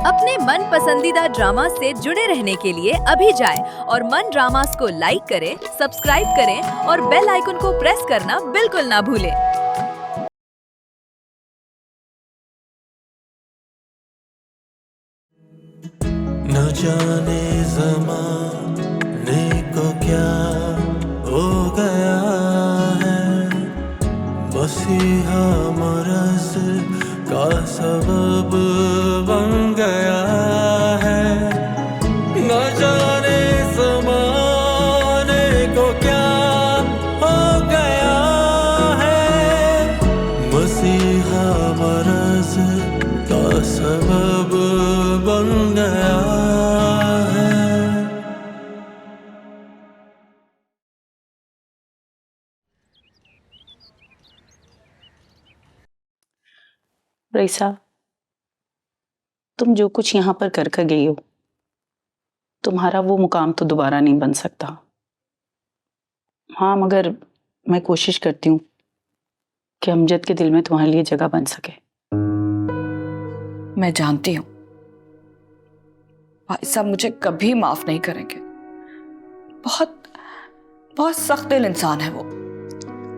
अपने मन पसंदीदा ड्रामा से जुड़े रहने के लिए अभी जाएं और मन ड्रामास को लाइक करें, सब्सक्राइब करें और बेल आइकन को प्रेस करना बिल्कुल ना भूलें। न जाने ज़माने को क्या हो गया है, मसीहा मरज़ का सबब बन गया है। न जाने ज़माने को क्या हो गया है, मसीहा मरज़ का सबब बन गया है। रईसा, तुम जो कुछ यहाँ पर कर कर गई हो, तुम्हारा वो मुकाम तो दोबारा नहीं बन सकता। हाँ, मगर मैं कोशिश करती हूँ कि अमजद के दिल में तुम्हारे लिए जगह बन सके। मैं जानती हूँ भाई साहब मुझे कभी माफ नहीं करेंगे। बहुत बहुत सख्त दिल इंसान है वो।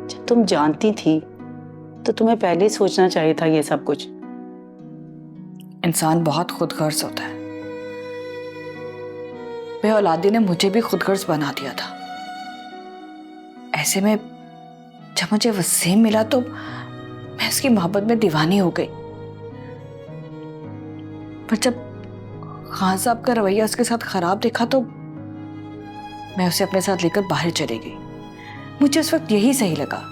जब तुम जानती थी तो तुम्हें पहले ही सोचना चाहिए था ये सब कुछ। इंसान बहुत खुदगर्ज होता है। बे औलादी ने मुझे भी खुदगर्ज बना दिया था। ऐसे में जब मुझे वसीम मिला तो मैं उसकी मोहब्बत में दीवानी हो गई। पर जब खान साहब का रवैया उसके साथ खराब देखा तो मैं उसे अपने साथ लेकर बाहर चली गई। मुझे उस वक्त यही सही लगा।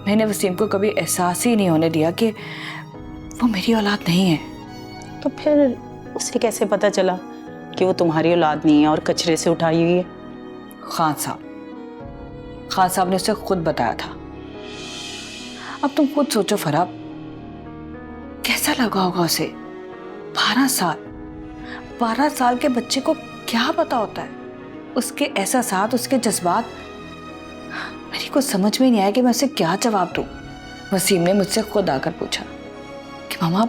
मैंने वसीम को कभी एहसास ही नहीं होने दिया कि वो मेरी औलाद नहीं है। तो फिर उसे कैसे पता चला कि वो तुम्हारी औलाद नहीं है और कचरे से उठाई हुई है? खान साहब ने उसे खुद बताया था। अब तुम खुद सोचो फराब, कैसा लगा होगा उसे। 12 साल के बच्चे को क्या पता होता है, उसके एहसासात, उसके जज्बात। मेरी कुछ समझ में नहीं आया कि मैं उसे क्या जवाब दूं। वसीम ने मुझसे खुद आकर पूछा कि मामा,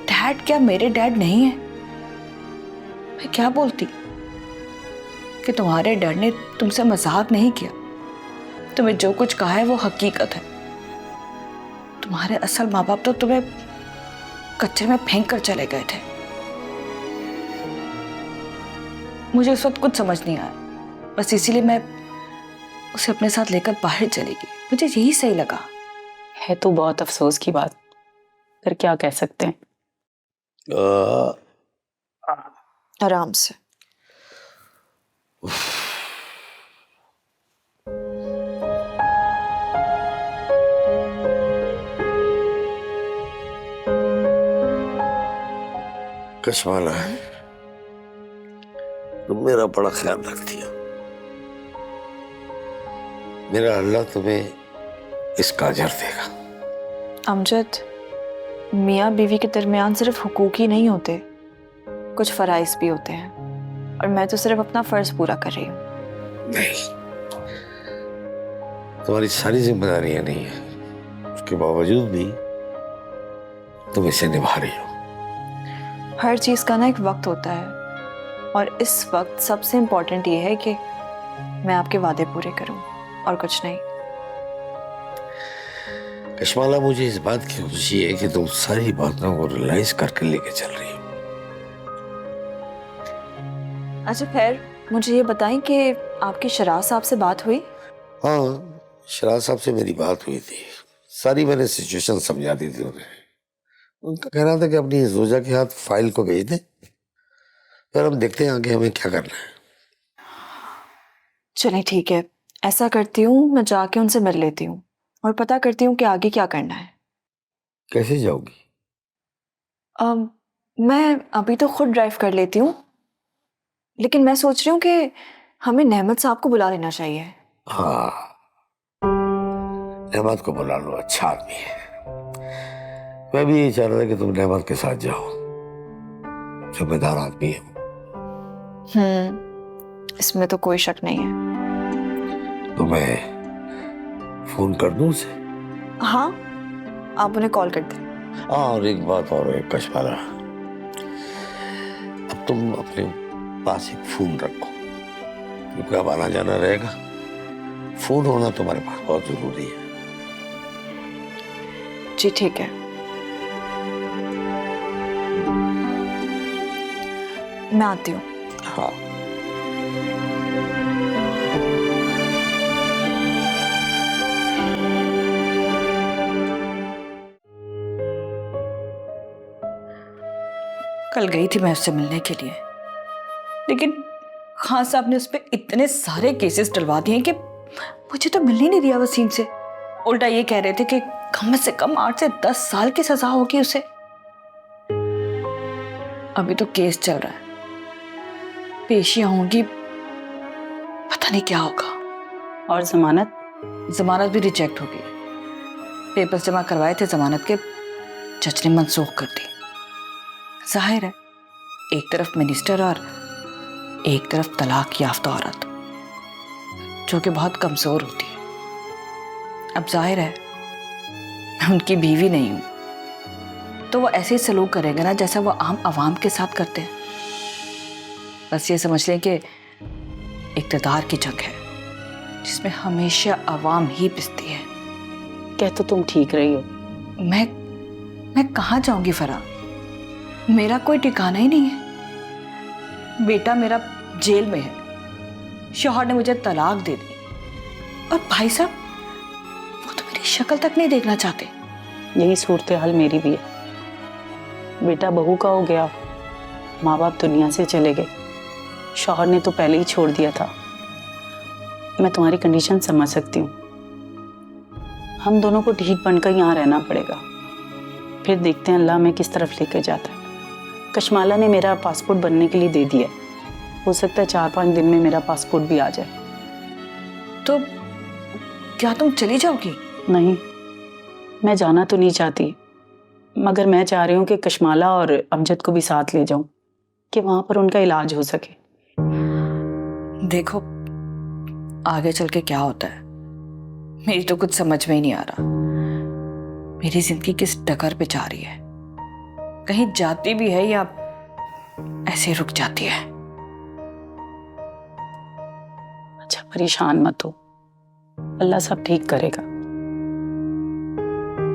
डैड क्या मेरे डैड नहीं है? मैं क्या बोलती कि तुम्हारे डैड ने तुमसे मजाक नहीं किया। तुम्हें जो कुछ कहा है वो हकीकत है। तुम्हारे असल माँ बाप तो तुम्हें कचरे में फेंक कर चले गए थे। मुझे उस वक्त कुछ समझ नहीं आया, बस इसीलिए मैं उसे अपने साथ लेकर बाहर चली गई। मुझे यही सही लगा। है तो बहुत अफसोस की बात, पर क्या कह सकते हैं। आराम से। कशमाना, तुम मेरा बड़ा ख्याल रखती हो। मेरा अल्लाह तुम्हें इसका अजर देगा। अमजद, मियाँ बीवी के दरमियान सिर्फ हुकूक ही नहीं होते, कुछ फराइज भी होते हैं, और मैं तो सिर्फ अपना फर्ज पूरा कर रही हूँ। नहीं, तुम्हारी सारी जिम्मेदारियां नहीं है, उसके बावजूद भी तुम इसे निभा रही हो। हर चीज़ का ना एक वक्त होता है, और इस वक्त सबसे इम्पोर्टेंट ये है कि मैं आपके वादे पूरे करूं, और कुछ नहीं। कशमाला, मुझे इस बात की खुशी है कि तुम सारी बातों को रियलाइज करके लेके चल रही हो। अच्छा खैर, मुझे ये बताएं कि आपकी शराज साहब से बात हुई? हाँ, शराज साहब से मेरी बात हुई थी। सारी मैंने सिचुएशन समझा दी थी उन्हें। उनका कहना था कि अपनी जोजा के हाथ फाइल को भेज दें, फिर हम देखते हैं आगे हमें क्या करना है। चलें ठीक है, ऐसा करती हूँ, मैं जाके उनसे मिल लेती हूँ और पता करती हूँ कि आगे क्या करना है। कैसे जाओगी? मैं अभी तो खुद ड्राइव कर लेती हूँ, लेकिन मैं सोच रही हूँ कि हमें नेहमत साहब को बुला लेना चाहिए। हाँ, नेहमत को बुला लो, अच्छा आदमी है। मैं भी यही चाह रहा था कि तुम नेहमत के साथ जाओ, जिम्मेदार आदमी है। इसमें तो कोई शक नहीं है। तो मैं फोन कर दूं उसे? हाँ, आप उन्हें कॉल कर दें। हाँ, और एक बात और है कशमाला, अब तुम अपने पास एक फोन रखो, क्योंकि अब आना जाना रहेगा। फोन होना तुम्हारे पास बहुत जरूरी है। जी ठीक है। मैं आती हूँ। हाँ, कल गई थी मैं उससे मिलने के लिए, लेकिन खान साहब ने उस पर इतने सारे केसेस डलवा दिए कि मुझे तो मिल ही नहीं दिया वसीम से। उल्टा ये कह रहे थे कि कम से कम 8 से 10 साल की सजा होगी उसे। अभी तो केस चल रहा है, पेशियां होंगी, पता नहीं क्या होगा। और जमानत? जमानत भी रिजेक्ट हो गई। पेपर्स जमा करवाए थे जमानत के, जज ने मनसूख कर दी। जाहिर है, एक तरफ मिनिस्टर और एक तरफ तलाक याफ्ता औरत, जो कि बहुत कमजोर होती है। अब जाहिर है, मैं उनकी बीवी नहीं हूं, तो वो ऐसे ही सलूक करेंगे ना जैसा वो आम आवाम के साथ करते हैं। बस ये समझ लें कि इक़्तिदार की जंग है, जिसमें हमेशा आवाम ही पिसती है। कह तो तुम ठीक रही हो। मैं कहाँ जाऊंगी फरा? मेरा कोई ठिकाना ही नहीं है। बेटा मेरा जेल में है, शौहर ने मुझे तलाक दे दी, और भाई साहब वो तो मेरी शक्ल तक नहीं देखना चाहते। यही सूरत हाल मेरी भी है। बेटा बहू का हो गया, माँ बाप दुनिया से चले गए, शौहर ने तो पहले ही छोड़ दिया था। मैं तुम्हारी कंडीशन समझ सकती हूँ। हम दोनों को ढीठ बनकर यहाँ रहना पड़ेगा, फिर देखते हैं अल्लाह में किस तरफ लेकर जाता है। कशमाला ने मेरा पासपोर्ट बनने के लिए दे दिया, हो सकता है 4-5 दिन में मेरा पासपोर्ट भी आ जाए। तो क्या तुम चली जाओगी? नहीं, मैं जाना तो नहीं चाहती, मगर मैं चाह रही हूँ कि कशमाला और अमजद को भी साथ ले जाऊं, कि वहां पर उनका इलाज हो सके। देखो आगे चल के क्या होता है, मेरी तो कुछ समझ में ही नहीं आ रहा। मेरी जिंदगी किस डगर पे जा रही है, कहीं जाती भी है या ऐसे रुक जाती है। अच्छा, परेशान मत हो, अल्लाह सब ठीक करेगा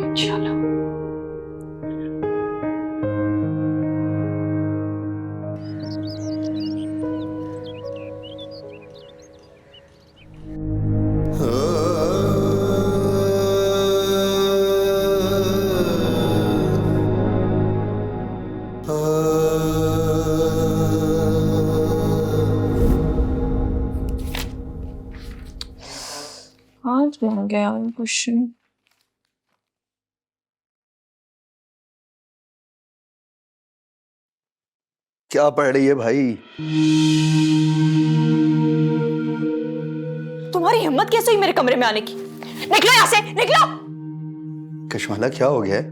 इंशाल्लाह। आज बन गया क्वेश्चन। क्या पढ़ रही है भाई? तुम्हारी हिम्मत कैसे हुई मेरे कमरे में आने की? निकलो यहाँ से, निकलो! कशमाला क्या हो गया है?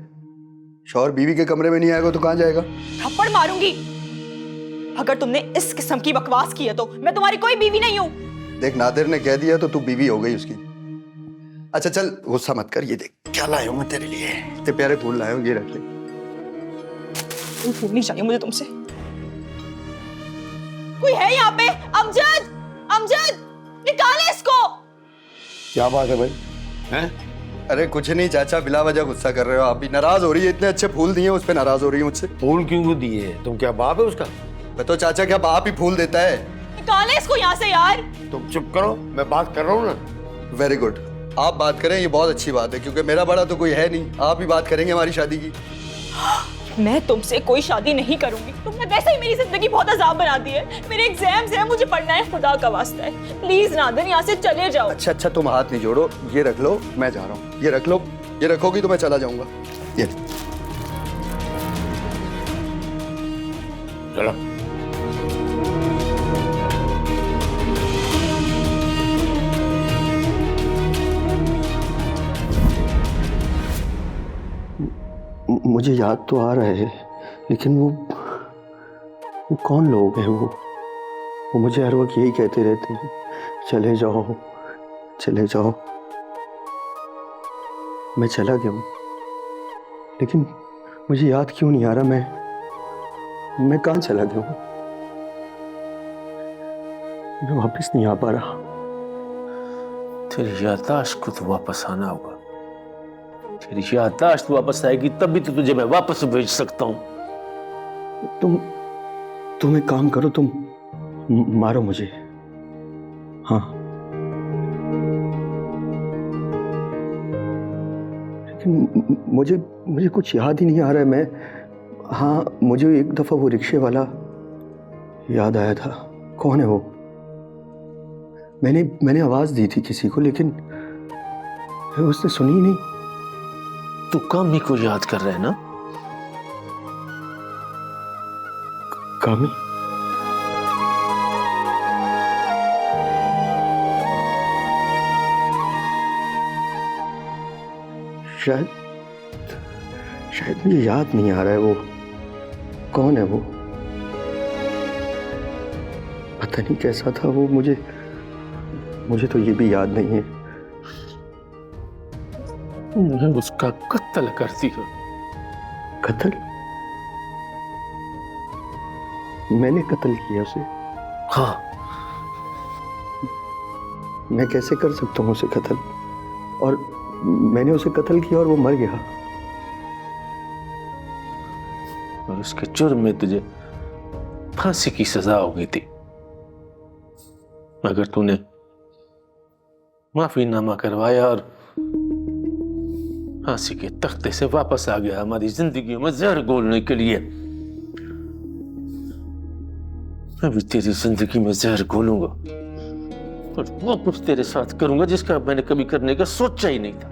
शौहर बीवी के कमरे में नहीं आएगा तो कहाँ जाएगा? थप्पड़ मारूंगी अगर तुमने इस किस्म की बकवास की है तो। मैं तुम्हारी कोई बीवी नहीं हूँ। देख, नादिर ने कह दिया तो तू बीवी हो गई उसकी। अच्छा चल, गुस्सा मत कर। ये देख क्या लाया हूं मैं तेरे लिए, इतने प्यारे फूल लाया हूं, ये रख ले। फूल नहीं चाहिए मुझे तुमसे। कोई है यहाँ पे? अमजद, अमजद, निकाले इसको। क्या बात है भाई? हैं? अरे कुछ नहीं चाचा, बिला वजह गुस्सा कर रहे हो आप भी। नाराज हो रही है, इतने अच्छे फूल दिए उस पे नाराज हो रही है मुझसे। फूल क्यों दिए? तुम क्या बाप है उसका? तो चाचा क्या बाप ही फूल देता है? निकाले इसको यहाँ से यार। तुम चुप करो, मैं बात कर रहा हूँ ना। वेरी गुड, आप बात करें, ये बहुत अच्छी बात है, क्योंकि मेरा बड़ा तो कोई है नहीं। आप ही बात करेंगे हमारी शादी की। मैं तुमसे कोई शादी नहीं करूंगी। तुमने वैसे ही मेरी जिंदगी बहुत अजाब बना दी है। मेरे एग्जाम्स हैं, मुझे पढ़ना है, खुदा का वास्ता है प्लीज नादिर यहाँ से चले जाओ। अच्छा तुम हाथ नहीं जोड़ो, ये रख लो, मैं जा रहा हूँ। ये रख लो, ये रखोगी तो मैं चला जाऊंगा। ये चलो। मुझे याद तो आ रहा है, लेकिन वो कौन लोग हैं? वो मुझे हर वक्त यही कहते रहते हैं, चले जाओ चले जाओ। मैं चला गया हूँ, लेकिन मुझे याद क्यों नहीं आ रहा? मैं कहाँ चला गया हूँ? मैं वापस नहीं आ पा रहा। तेरी याददाश्त को तो वापस आना होगा। तेरी याददाश्त वापस आएगी तभी तो तुझे मैं वापस भेज सकता हूँ। तुम एक काम करो, तुम मारो मुझे। हाँ, लेकिन मुझे कुछ याद ही नहीं आ रहा है। हाँ, मुझे एक दफा वो रिक्शे वाला याद आया था। कौन है वो? मैंने आवाज दी थी किसी को, लेकिन उसने सुनी ही नहीं। तू कामी को याद कर रहा है ना? कामी? शायद मुझे याद नहीं आ रहा है वो कौन है। वो पता नहीं कैसा था वो। मुझे तो ये भी याद नहीं है। मैं उसका कत्ल करती हूँ। कत्ल? मैंने कत्ल किया उसे? हाँ। मैं कैसे कर सकता हूँ उसे कत्ल? और मैंने उसे कत्ल किया और वो मर गया। और उसके जुर्म में तुझे फांसी की सजा हो गई थी। मगर तूने माफीनामा करवाया और फांसी के तख्ते से वापस आ गया हमारी जिंदगी में जहर घोलने के लिए। मैं भी तेरी जिंदगी में जहर घोलूंगा और वो कुछ तेरे साथ करूंगा जिसका मैंने कभी करने का सोचा ही नहीं था।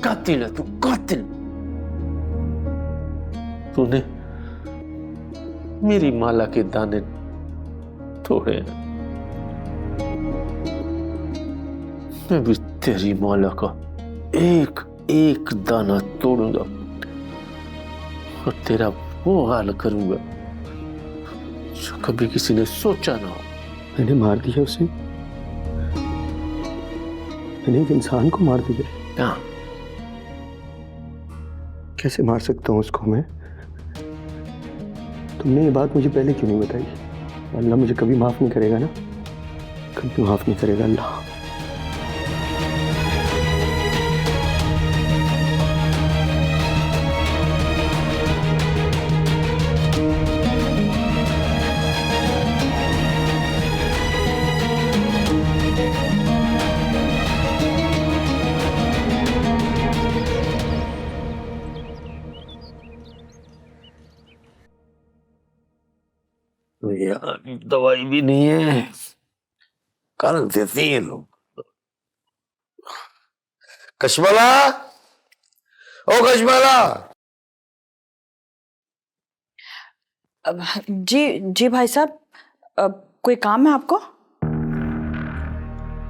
कातिल है तू, कातिल। तूने मेरी माला के दाने तोड़े हैं। मैं भी तेरी माला का एक एक दाना तोड़ूंगा और तेरा वो हाल करूंगा जो कभी किसी ने सोचा ना हो। मैंने मार दिया उसे। मैंने एक इंसान को मार दिया। हाँ। कैसे मार सकता हूँ उसको मैं? तुमने ये बात मुझे पहले क्यों नहीं बताई? अल्लाह मुझे कभी माफ नहीं करेगा ना? कभी माफ नहीं करेगा अल्लाह। यार दवाई भी नहीं है। कल देते हैं लोग। कशमाला, ओ कशमाला। जी भाई साहब, कोई काम है आपको?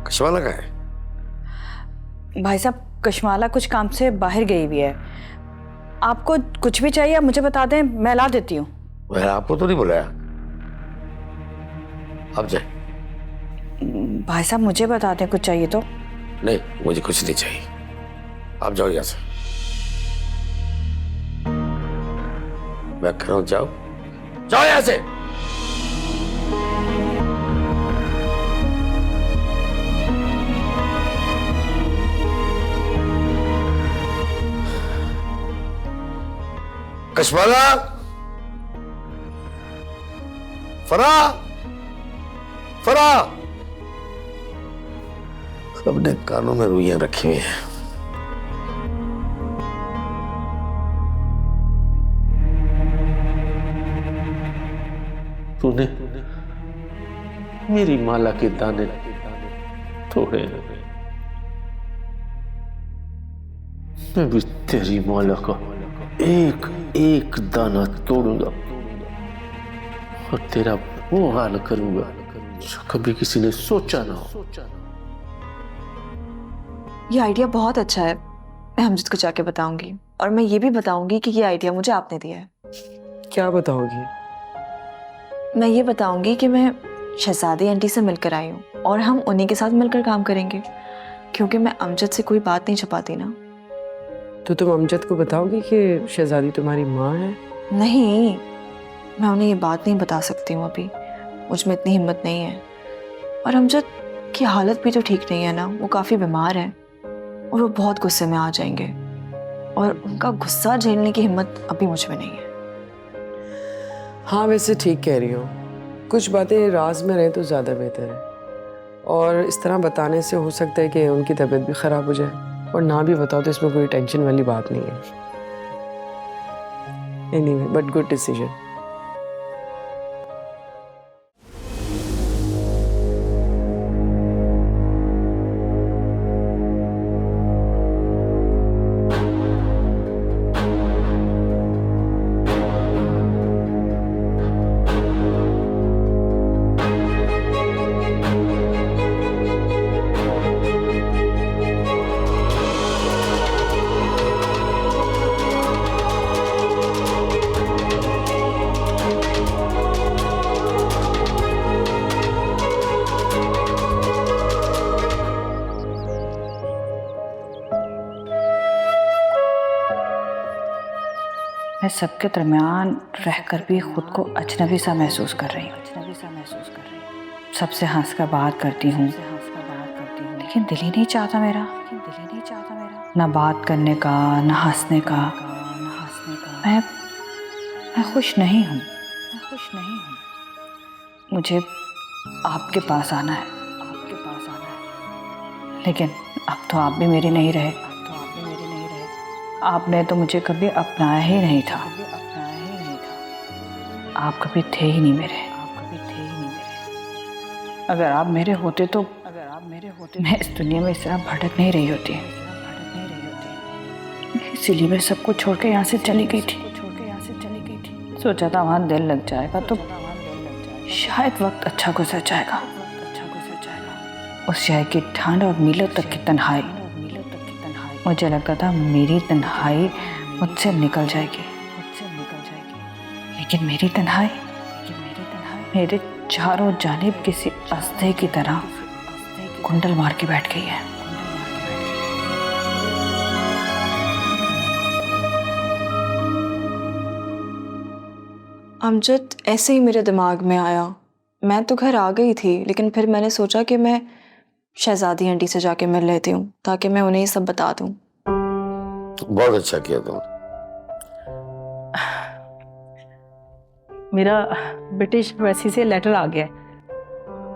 कशमाला का है? भाई साहब, कशमाला कुछ काम से बाहर गई हुई है। आपको कुछ भी चाहिए मुझे बता दें, मैं ला देती हूँ। मैंने आपको तो नहीं बुलाया। अब जाए। भाई साहब मुझे बता दें कुछ चाहिए तो। नहीं, मुझे कुछ नहीं चाहिए। आप जाओ यहाँ से। मैं कह रहा हूँ जाओ, जाओ यहाँ से। कशमाला, फरा, फरा। सबने कानों में रुइयां रखी हुई हैं। तूने मेरी माला के दाने तोड़े हैं। मैं भी तेरी माला का एक एक दाना तोड़ूंगा और तेरा वो हाल करूंगा जो कभी किसी ने सोचा ना हो। ये आइडिया बहुत अच्छा है। मैं अमजद को जाके बताऊंगी और मैं ये भी बताऊंगी कि ये आइडिया मुझे आपने दिया है। क्या बताओगी? मैं ये बताऊंगी कि मैं शहजादी आंटी से मिलकर आई हूँ और हम उन्हीं के साथ मिलकर काम करेंगे, क्योंकि मैं अमजद से कोई बात नहीं छुपाती ना। तो तुम अमजद को बताओगी कि शहजादी तुम्हारी माँ है? नहीं, मैं उन्हें ये बात नहीं बता सकती हूँ अभी, मुझ में इतनी हिम्मत नहीं है। और अमजद की हालत भी तो ठीक नहीं है ना, वो काफ़ी बीमार है और वो बहुत गुस्से में आ जाएंगे और उनका गुस्सा झेलने की हिम्मत अभी मुझ में नहीं है। हाँ वैसे ठीक कह रही हो, कुछ बातें राज में रहे तो ज़्यादा बेहतर है। और इस तरह बताने से हो सकता है कि उनकी तबीयत भी ख़राब हो जाए, और ना भी बताओ तो इसमें कोई टेंशन वाली बात नहीं है। Anyway, but good decision. मैं सबके दरमियान रहकर भी खुद को अजनबी सा महसूस कर रही हूँ। सबसे हंस कर बात करती हूँ, लेकिन दिल ही नहीं चाहता मेरा, ना बात करने का, ना हंसने का। मैं खुश नहीं हूँ। मुझे आपके पास आना है, लेकिन अब तो आप भी मेरे नहीं रहे। आपने तो मुझे कभी अपनाया ही नहीं था। आप कभी थे ही नहीं मेरे। अगर आप मेरे होते तो मैं इस दुनिया में इस तरह भटक नहीं रही होती। इसीलिए मैं सबको छोड़ के यहाँ से चली गई थी। सोचा था वहाँ दिल लग जाएगा तो शायद वक्त अच्छा गुजर जाएगा। उस शहर की ठंड और मीलों तक की तन्हाई, मुझे लगता था मेरी तन्हाई मुझसे निकल जाएगी, लेकिन मेरी तन्हाई मेरे चारों जानिब किसी अस्ते की तरह कुंडल मार के बैठ गई है। अमजद ऐसे ही मेरे दिमाग में आया। मैं तो घर आ गई थी, लेकिन फिर मैंने सोचा कि मैं शहजादी आंटी से जाके मिल लेती हूँ ताकि मैं उन्हें ये सब बता दूँ। बहुत अच्छा किया तुम। मेरा ब्रिटिश एम्बेसी से लेटर आ गया है।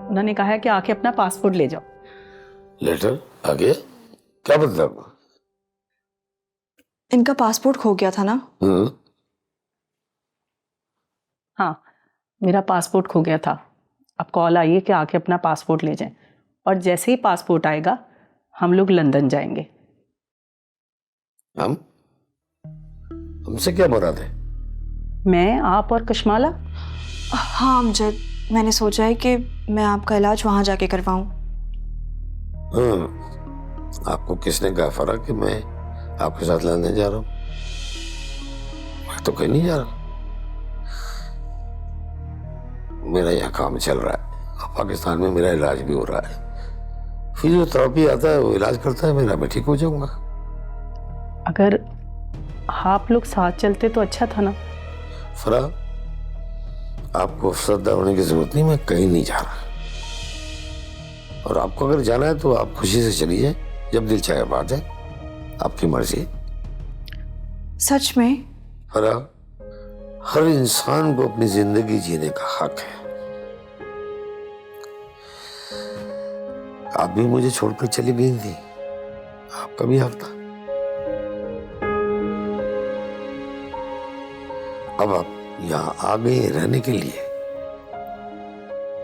उन्होंने कहा है कि आके अपना पासपोर्ट ले जाओ। लेटर आ गया? क्या मतलब? इनका पासपोर्ट खो गया था ना? हाँ, मेरा पासपोर्ट खो गया था। अब कॉल आई है कि आके अपना पासपोर्ट ले जाएं, और जैसे ही पासपोर्ट आएगा हम लोग लंदन जाएंगे। हमसे क्या मुराद है? मैं, आप और कशमाला। हाँ अमजद, मैंने सोचा है कि मैं आपका इलाज वहां जाके करवाऊं। आपको किसने कहा फर्क कि मैं आपके साथ लंदन जा रहा हूँ? मैं तो कहीं नहीं जा रहा। मेरा यहाँ काम चल रहा है, पाकिस्तान में मेरा इलाज भी हो रहा है। फिजियोथेरेपी आता है, वो इलाज करता है मेरा, मैं ठीक हो जाऊंगा। अगर आप लोग साथ चलते तो अच्छा था ना। फरा, आपको अफसरदार होने की जरूरत नहीं, मैं कहीं नहीं जा रहा। और आपको अगर जाना है तो आप खुशी से चली जाए, जब दिल चाहे बाहर जाए, आपकी मर्जी। सच में? फरा, हर इंसान को अपनी जिंदगी जीने का हक है। आप भी मुझे छोड़कर चली गई थी, आपका भी हक था। अब आप यहाँ आ गए रहने के लिए,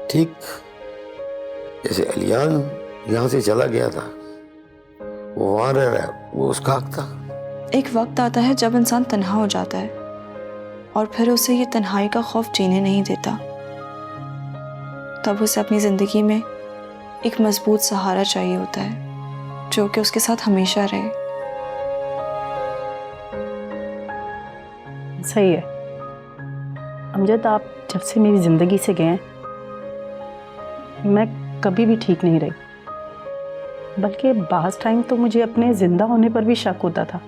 ठीक जैसे अलियान यहाँ से चला गया था, वो वहां रह रहा है, वो उसका हक था। एक वक्त आता है जब इंसान तन्हा हो जाता है और फिर उसे ये तन्हाई का खौफ जीने नहीं देता। तब उसे अपनी जिंदगी में एक मजबूत सहारा चाहिए होता है जो कि उसके साथ हमेशा रहे। सही है अमजद, आप जब से मेरी ज़िंदगी से गए मैं कभी भी ठीक नहीं रही, बल्कि बाज़ टाइम तो मुझे अपने ज़िंदा होने पर भी शक होता था।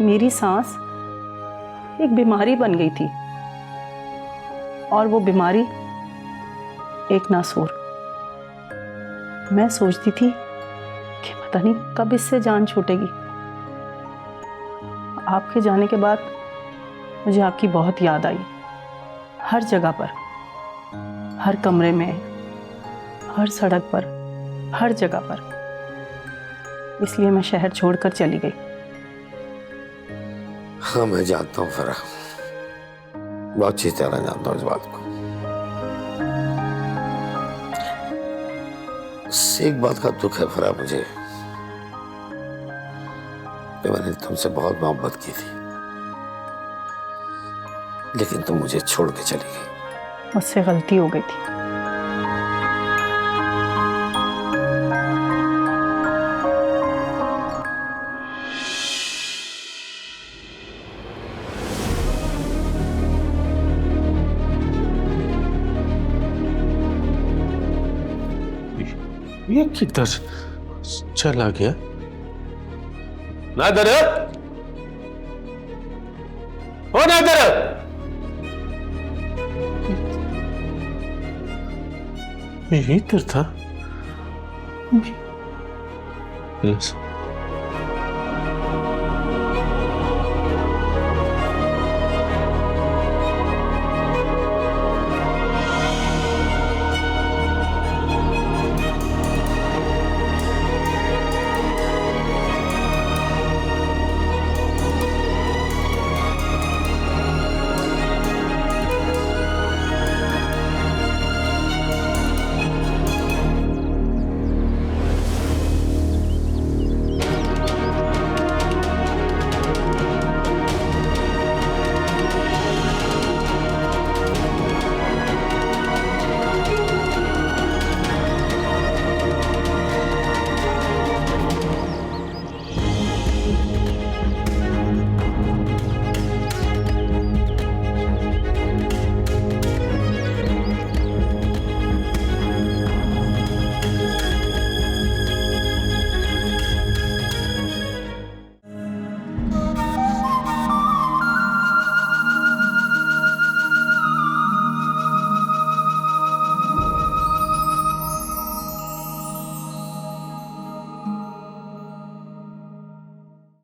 मेरी सांस एक बीमारी बन गई थी, और वो बीमारी एक नासूर। मैं सोचती थी कि पता नहीं कब इससे जान छूटेगी। आपके जाने के बाद मुझे आपकी बहुत याद आई, हर जगह पर, हर कमरे में, हर सड़क पर, हर जगह पर। इसलिए मैं शहर छोड़कर चली गई। हाँ, मैं जानता हूँ फरा, बहुत अच्छी तरह जानता हूँ इस बात को। एक बात का दुख है फरा मुझे, कि मैंने तुमसे बहुत मोहब्बत की थी, लेकिन तुम मुझे छोड़ के चली गई। मुझसे गलती हो गई थी। ये किधर चला गया? नादर, ओ नादर, यही इधर था।